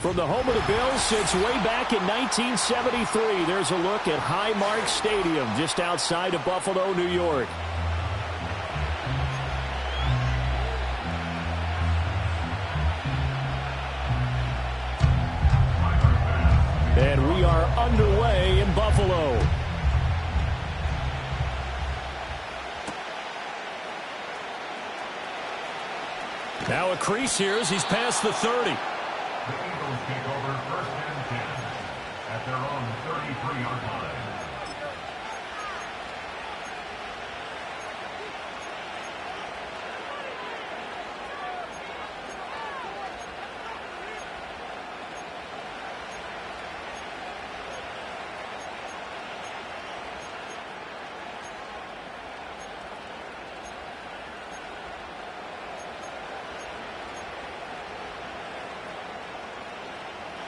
From the home of the Bills since way back in 1973, there's a look at Highmark Stadium just outside of Buffalo, New York. And we are underway in Buffalo. Now a crease here as he's past the 30. The Eagles take over first and 10 at their own 33-yard line.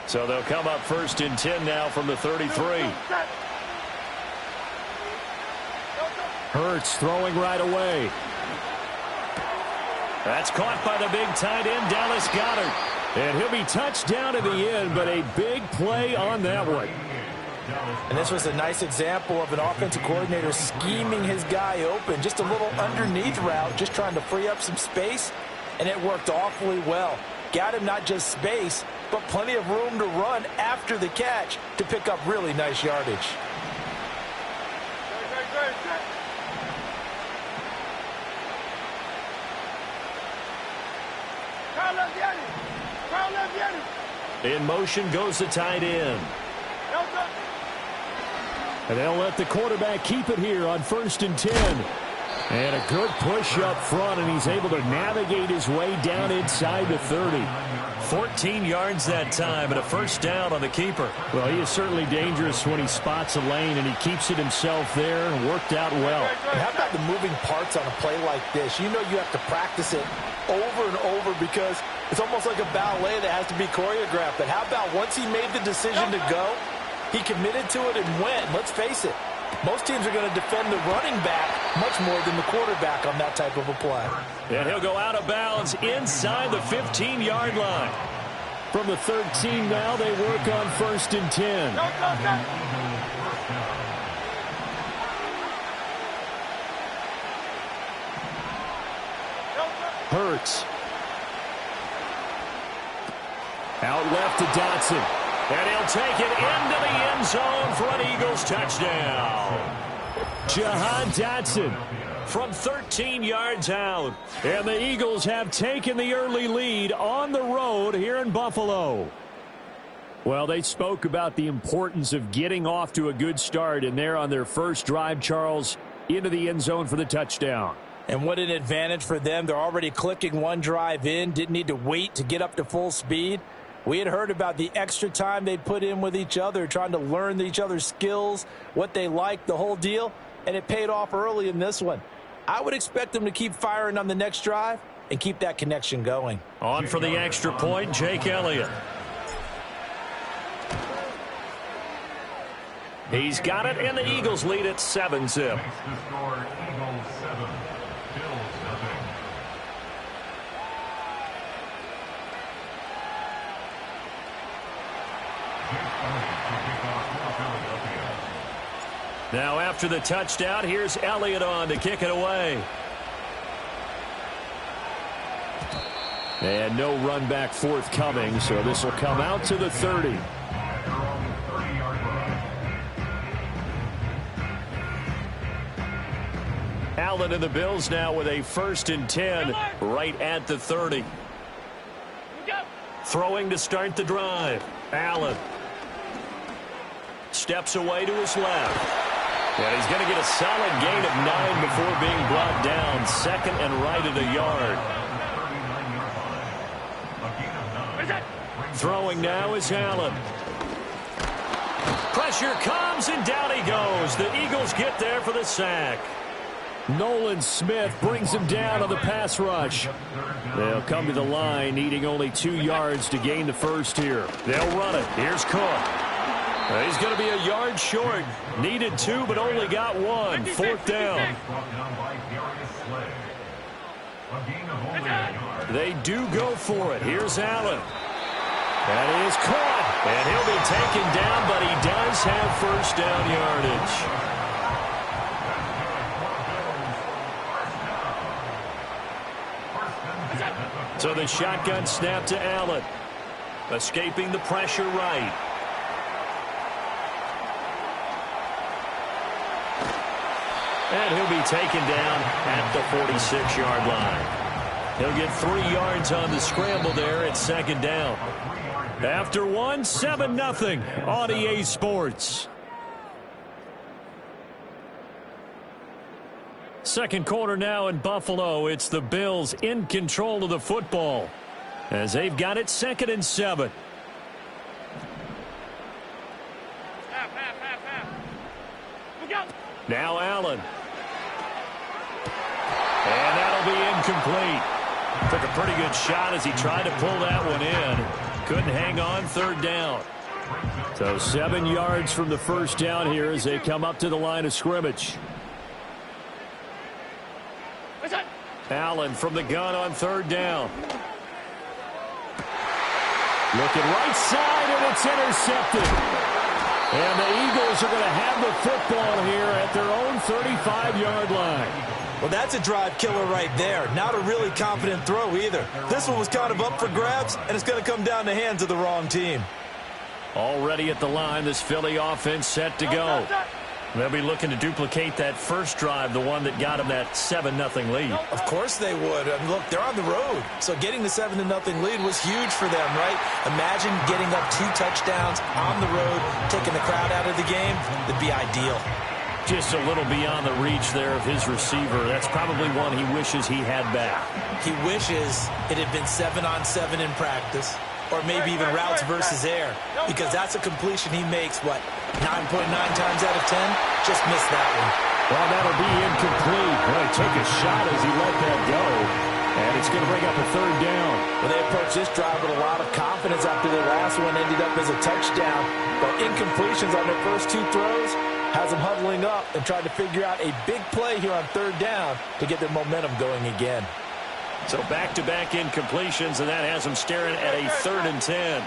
So they'll come up first and 10 now from the 33. Hurts throwing right away. That's caught by the big tight end, Dallas Goedert. And he'll be touched down in the end, but a big play on that one. And this was a nice example of an offensive coordinator scheming his guy open. Just a little underneath route, just trying to free up some space, and it worked awfully well. Got him not just space, but plenty of room to run after the catch to pick up really nice yardage. In motion goes the tight end. And they'll let the quarterback keep it here on first and 10. And a good push up front, and he's able to navigate his way down inside the 30. 14 yards that time, and a first down on the keeper. Well, he is certainly dangerous when he spots a lane, and he keeps it himself there and worked out well. And how about the moving parts on a play like this? You know you have to practice it over and over because it's almost like a ballet that has to be choreographed. But how about once he made the decision to go, he committed to it and went. Let's face it, most teams are going to defend the running back much more than the quarterback on that type of a play. And he'll go out of bounds inside the 15-yard line. From the 13 now, they work on first and 10. Hurts. Out left to Dotson. And he'll take it into the end zone for an Eagles touchdown. Jahan Dotson from 13 yards out. And the Eagles have taken the early lead on the road here in Buffalo. Well, they spoke about the importance of getting off to a good start, and they're on their first drive, Charles, into the end zone for the touchdown. And what an advantage for them. They're already clicking one drive in, didn't need to wait to get up to full speed. We had heard about the extra time they put in with each other, trying to learn each other's skills, what they like, the whole deal, and it paid off early in this one. I would expect them to keep firing on the next drive and keep that connection going. On for the extra point, Jake Elliott. He's got it, and the Eagles lead at 7-zip. Now after the touchdown, here's Elliott on to kick it away. And no run back forthcoming, so this will come out to the 30. Allen and the Bills now with a first and 10 right at the 30. Throwing to start the drive. Allen steps away to his left. And he's going to get a solid gain of 9 before being brought down. Second and right at a yard. Throwing now is Allen. Pressure comes, and down he goes. The Eagles get there for the sack. Nolan Smith brings him down on the pass rush. They'll come to the line, needing only 2 yards to gain the first here. They'll run it. Here's Cook. He's going to be a yard short. Needed 2, but only got 1. Fourth down. They do go for it. Here's Allen. That is caught. And he'll be taken down, but he does have first down yardage. So the shotgun snap to Allen. Escaping the pressure right. And he'll be taken down at the 46-yard line. He'll get 3 yards on the scramble there at second down. After 1, 7-0 on EA Sports. Second quarter now in Buffalo. It's the Bills in control of the football as they've got it 2nd and 7. Now Allen. And that'll be incomplete. Took a pretty good shot as he tried to pull that one in. Couldn't hang on, 3rd down. So 7 yards from the first down here as they come up to the line of scrimmage. Allen from the gun on 3rd down. Looking right side, and it's intercepted. And the Eagles are going to have the football here at their own 35-yard line. Well, that's a drive killer right there. Not a really confident throw either. This one was kind of up for grabs, and it's going to come down the hands of the wrong team. Already at the line, this Philly offense set to go. They'll be looking to duplicate that first drive, the one that got them that 7-0 lead. Of course they would. I mean, look, they're on the road. So getting the 7-0 lead was huge for them, right? Imagine getting up 2 touchdowns on the road, taking the crowd out of the game. That'd be ideal. Just a little beyond the reach there of his receiver. That's probably one he wishes he had back. He wishes it had been 7-on-7 in practice, or maybe even routes versus air, because that's a completion he makes, what, 9.9 times out of 10? Just missed that one. Well, that'll be incomplete. Well, he took a shot as he let that go, and it's going to bring up a 3rd down. Well, they approached this drive with a lot of confidence after their last one ended up as a touchdown, but incompletions on their first 2 throws has them huddling up and trying to figure out a big play here on 3rd down to get their momentum going again. So back-to-back incompletions, and that has them staring at a 3rd and 10.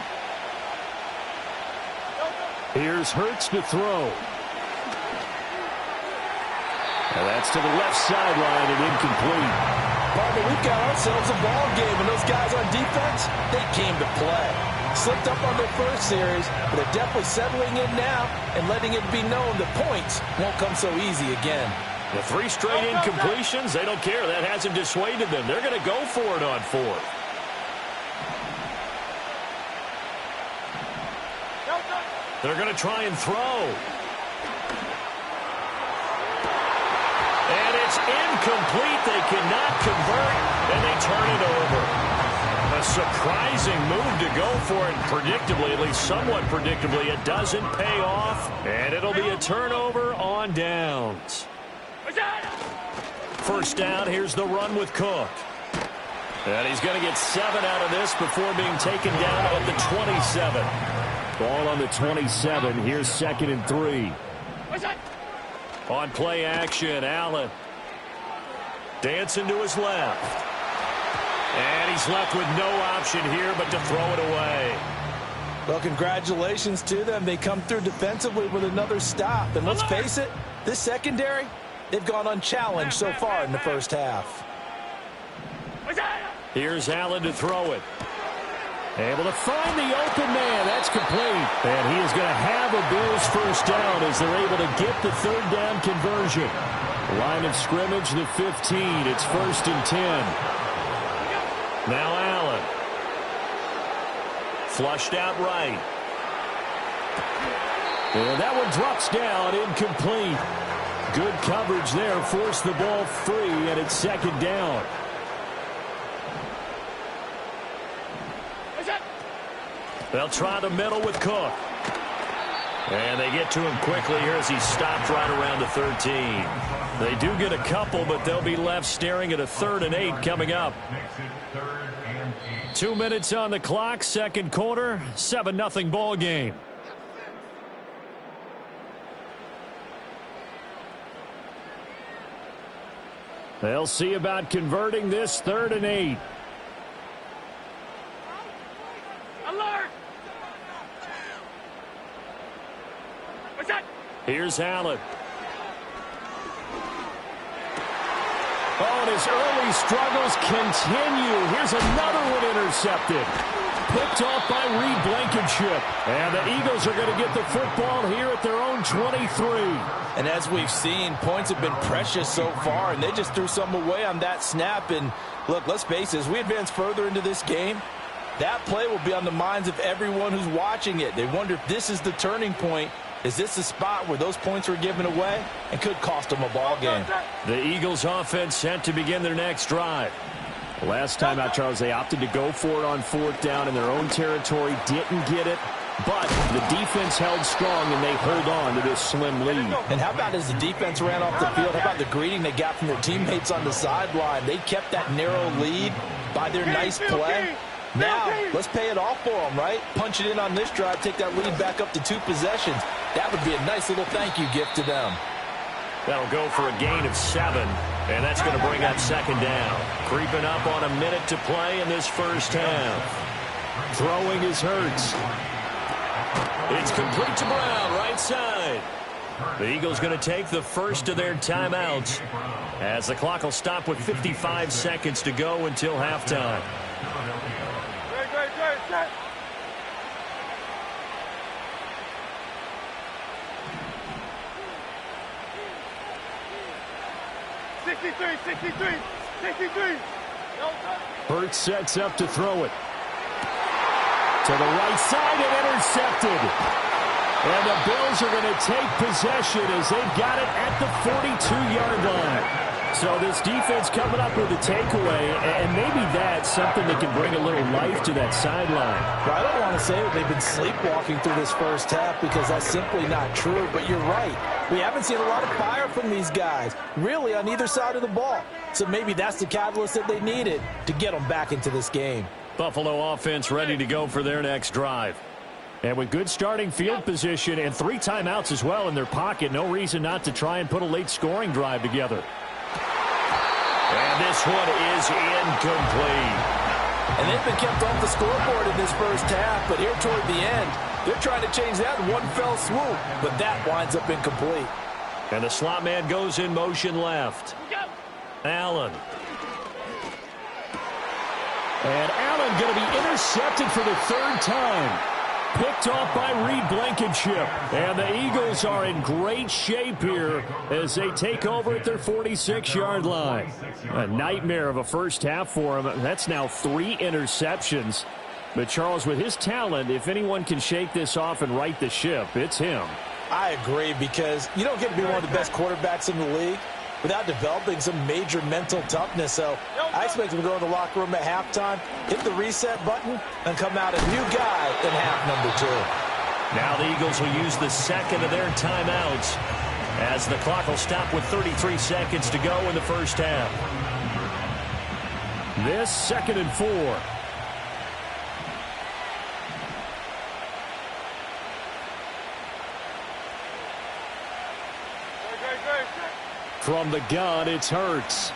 Here's Hurts to throw. And that's to the left sideline and incomplete. Barbara, we've got ourselves a ball game, and those guys on defense, they came to play. Slipped up on their first series, but they're definitely settling in now and letting it be known the points won't come so easy again. The 3 straight incompletions, they don't care. That hasn't dissuaded them. They're going to go for it on 4th. They're going to try and throw. And it's incomplete. They cannot convert, and they turn it over. A surprising move to go for it. Predictably, at least somewhat predictably, it doesn't pay off, and it'll be a turnover on downs. First down, here's the run with Cook. And he's going to get 7 out of this before being taken down at the 27. Ball on the 27. Here's 2nd and 3. On play action, Allen. Dancing to his left. And he's left with no option here but to throw it away. Well, congratulations to them. They come through defensively with another stop. And let's face it, this secondary, they've gone unchallenged so far in the first half. Here's Allen to throw it. Able to find the open man. That's complete. And he is going to have a Bills first down as they're able to get the 3rd down conversion. Line of scrimmage, the 15. It's 1st and 10. Now Allen. Flushed out right. And that one drops down, incomplete. Good coverage there, forced the ball free, and it's 2nd down. They'll try the middle with Cook. And they get to him quickly here as he stopped right around the 13. They do get a couple, but they'll be left staring at a 3rd and 8 coming up. 2 minutes on the clock, second quarter, 7-0 ball game. They'll see about converting this 3rd and 8. Here's Allen. Oh, and his early struggles continue. Here's another one intercepted. Picked off by Reed Blankenship. And the Eagles are going to get the football here at their own 23. And as we've seen, points have been precious so far, and they just threw some away on that snap. And look, let's face it, as we advance further into this game, that play will be on the minds of everyone who's watching it. They wonder if this is the turning point. Is this the spot where those points were given away and could cost them a ball game? The Eagles offense set to begin their next drive. Last time out, Charles, they opted to go for it on 4th down in their own territory. Didn't get it, but the defense held strong, and they hold on to this slim lead. And how about as the defense ran off the field, how about the greeting they got from their teammates on the sideline? They kept that narrow lead by their nice play. Now, let's pay it off for them, right? Punch it in on this drive, take that lead back up to 2 possessions. That would be a nice little thank you gift to them. That'll go for a gain of 7, and that's going to bring up 2nd down. Creeping up on a minute to play in this first half. Throwing is Hurts. It's complete to Brown, right side. The Eagles going to take the first of their timeouts as the clock will stop with 55 seconds to go until halftime. Hurts sets up to throw it. To the right side and intercepted. And the Bills are going to take possession as they've got it at the 42-yard line. So this defense coming up with a takeaway, and maybe that's something that can bring a little life to that sideline. Well, I don't want to say that they've been sleepwalking through this first half because that's simply not true, but you're right. We haven't seen a lot of fire from these guys, really, on either side of the ball. So maybe that's the catalyst that they needed to get them back into this game. Buffalo offense ready to go for their next drive. And with good starting field position and 3 timeouts as well in their pocket, no reason not to try and put a late scoring drive together. And this one is incomplete. And they've been kept off the scoreboard in this first half, but here toward the end, they're trying to change that in one fell swoop, but that winds up incomplete. And the slot man goes in motion left. Allen. And Allen going to be intercepted for the 3rd time. Picked off by Reed Blankenship. And the Eagles are in great shape here as they take over at their 46-yard line. A nightmare of a first half for them. That's now 3 interceptions. But Charles, with his talent, if anyone can shake this off and right the ship, it's him. I agree, because you don't get to be one of the best quarterbacks in the league without developing some major mental toughness. So I expect him to go in the locker room at halftime, hit the reset button, and come out a new guy in half number 2. Now the Eagles will use the second of their timeouts as the clock will stop with 33 seconds to go in the first half. This 2nd and 4. From the gun, it's Hurts.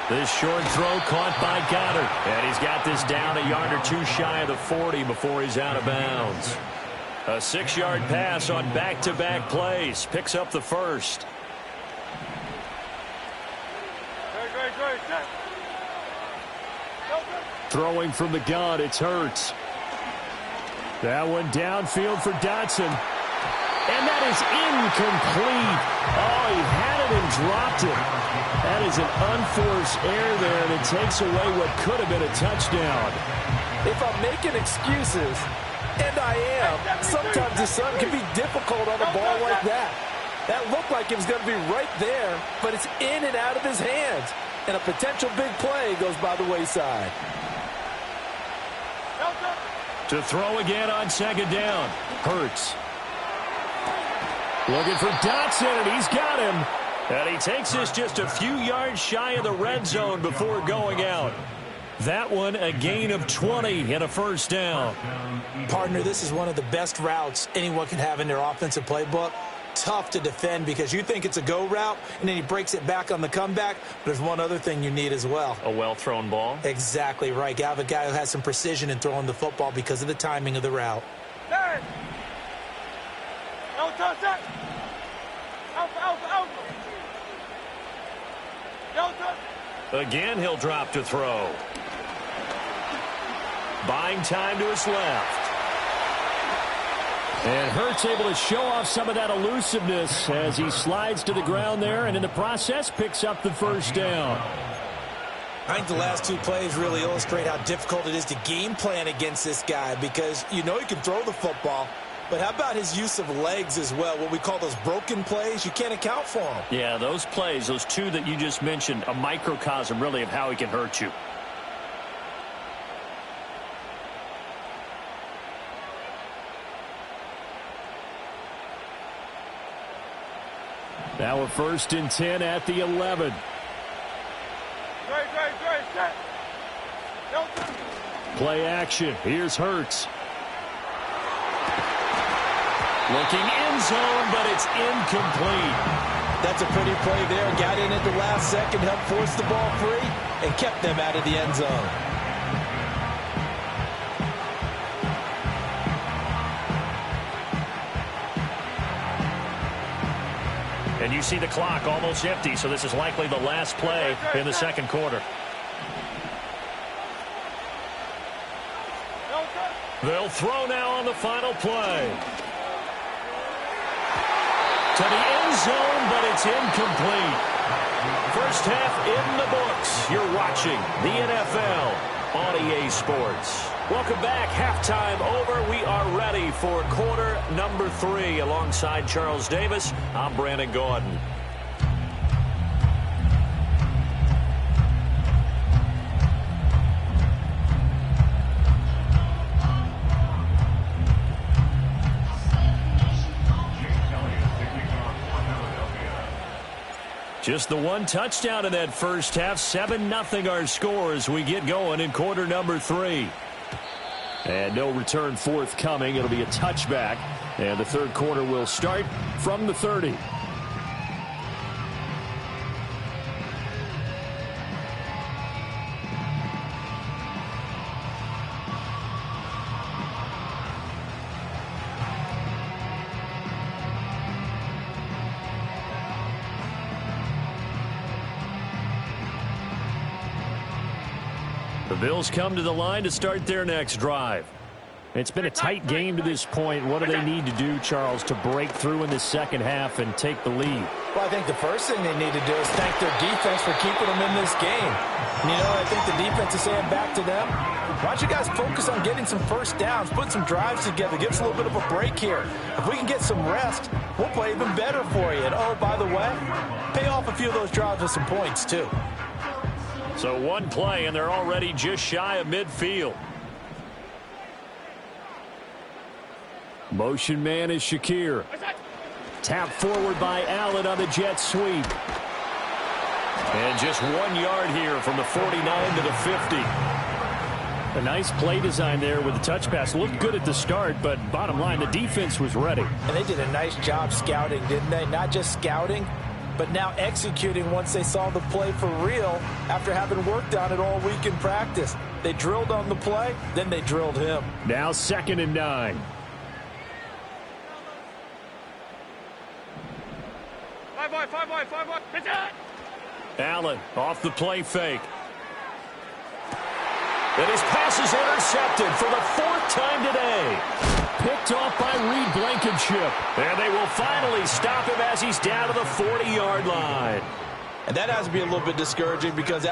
This short throw caught by Goddard. And he's got this down a yard or 2 shy of the 40 before he's out of bounds. A 6-yard pass on back-to-back plays. Picks up the first. Throwing from the gun, it's Hurts. That one downfield for Dotson. And that is incomplete. Oh, he had it and dropped it. That is an unforced error there, and it takes away what could have been a touchdown. If I'm making excuses, and I am, sometimes the sun can be difficult on a ball like that. That looked like it was going to be right there, but it's in and out of his hands. And a potential big play goes by the wayside. To throw again on 2nd down. Hurts. Looking for Dotson, and he's got him. And he takes this just a few yards shy of the red zone before going out. That one a gain of 20 and a first down. Partner, this is one of the best routes anyone can have in their offensive playbook. Tough to defend because you think it's a go route, and then he breaks it back on the comeback. But there's one other thing you need as well. A well-thrown ball? Exactly right. You have a guy who has some precision in throwing the football because of the timing of the route. Again, he'll drop to throw. Buying time to his left. And Hurts able to show off some of that elusiveness as he slides to the ground there, and in the process picks up the first down. I think the last two plays really illustrate how difficult it is to game plan against this guy, because you know he can throw the football, but how about his use of legs as well? What we call those broken plays, you can't account for them. Yeah, those plays, those two that you just mentioned, a microcosm really of how he can hurt you. Now a 1st and 10 at the 11. Play action. Here's Hurts. Looking end zone, but it's incomplete. That's a pretty play there. Got in at the last second, helped force the ball free, and kept them out of the end zone. And you see the clock almost empty, so this is likely the last play in the second quarter. They'll throw now on the final play. To the end zone, but it's incomplete. First half in the books. You're watching the NFL on EA Sports. Welcome back. Halftime over. We are ready for quarter number 3. Alongside Charles Davis, I'm Brandon Gordon. Just the one touchdown in that first half. 7-0 our score as we get going in quarter number 3. And no return forthcoming. It'll be a touchback. And the third quarter will start from the 30. The Bills come to the line to start their next drive. It's been a tight game to this point. What do they need to do, Charles, to break through in the second half and take the lead? Well, I think the first thing they need to do is thank their defense for keeping them in this game. And, you know, I think the defense is saying back to them, why don't you guys focus on getting some first downs, put some drives together, give us a little bit of a break here. If we can get some rest, we'll play even better for you. And, oh, by the way, pay off a few of those drives with some points, too. So one play, and they're already just shy of midfield. Motion man is Shakir. Tap forward by Allen on the jet sweep. And just 1 yard here from the 49 to the 50. A nice play design there with the touch pass. Looked good at the start, but bottom line, the defense was ready. And they did a nice job scouting, didn't they? Not just scouting, but now executing once they saw the play for real after having worked on it all week in practice. They drilled on the play, then they drilled him. Now 2nd and 9. Allen off the play fake. And his pass is intercepted for the 4th time today. Picked off by Reed Blankenship. And they will finally stop him as he's down to the 40-yard line. And that has to be a little bit discouraging because